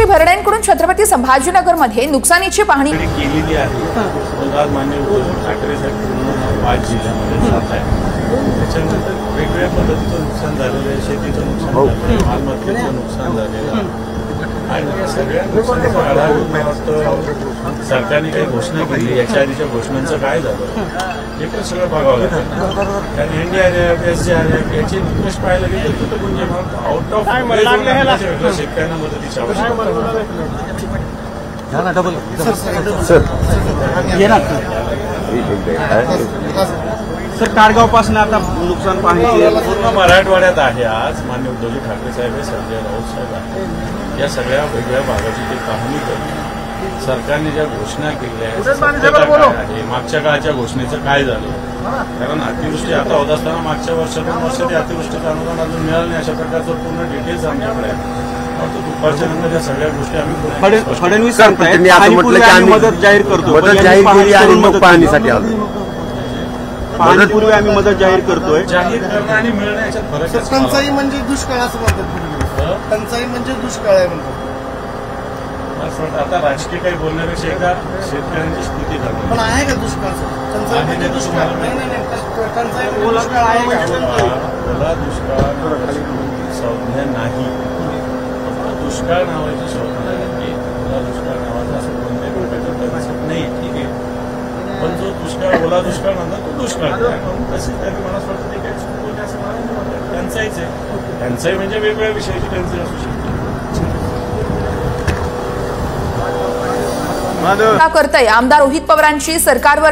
मुख्यमंत्री भरडेंकडून छत्रपती संभाजीनगरमध्ये नुकसानीची पाहणी केलेली आहे। मान्य उद्धव ठाकरे साहेब 5 जिल्ह्यांमध्ये जात आहे। त्याच्यानंतर वेगवेगळ्या पद्धतीचं नुकसान झालेलं आहे, शेतीचं नुकसान झालेलं आहे, मालमत्तेचं नुकसान झालेलं आहे आणि या सगळ्या नुकसानाचा आढावा मला वाटतं सरकारने काही घोषणा केली, याच्या आधीच्या घोषणांचं काय झालं हे पण सगळं बघावं लागतं। कारण NDRF, SDRF याचे निकष पाहायला गेले तर म्हणजे आउट ऑफ शेतकऱ्यांना मदतीची आवश्यकता। सर कारगाव पासून आता नुकसान पाहणी पूर्ण मराठवाड्यात आहे। आज मान्य उद्धवजी ठाकरे साहेब, संजय राऊत साहेब आहेत, या सगळ्या वेगवेगळ्या भागाची ते पाहणी करतात। सरकारने ज्या घोषणा केल्या आहेत, मागच्या काळाच्या घोषणेचं काय झालं, कारण अतिवृष्टी आता होत असताना मागच्या वर्षात अतिवृष्टीचं अनुदान अजून मिळालं नाही, अशा प्रकारचं पूर्ण डिटेल्स आमच्याकडे आहे। दुपारच्या नंतर या सगळ्या गोष्टी आम्ही फडणवीस मदत जाहीर करतो, मदत जाहीर केली आणि मग पाहणीसाठी आलो। पाहणीपूर्वी आम्ही मदत जाहीर करतोय। जाहीर करणं आणि मिळणं याच्यात फरक आहे। टंचाई म्हणजे दुष्काळ असं म्हणतात, टंचाई म्हणजे दुष्काळ आहे म्हणतात। आता राजकीय काही बोलण्यापेक्षा एकदा शेतकऱ्यांची स्थिती झाली पण आहे का दुष्काळ? टंचाई म्हणजे दुष्काळ टंचाई दुष्काळ आहे का? ओला दुष्काळ संज्ञा नाही, दुष्काळ नावाची संज्ञा आहे। ओला दुष्काळ नावाचा असं कोणत्याही प्रकारचं कन्सेप्ट नाही, ठीक आहे, पण जो दुष्काळ ओला दुष्काळ म्हणतात तो दुष्काळ म्हणून तसेच त्यांनी मला वाटतं ते काही चुकवले असं मला नाही वाटत। टंचाईच आहे, टंचाई म्हणजे वेगवेगळ्या विषयाची टंचाई असू शकते। करतय आमदार रोहित पवारांची सरकारवर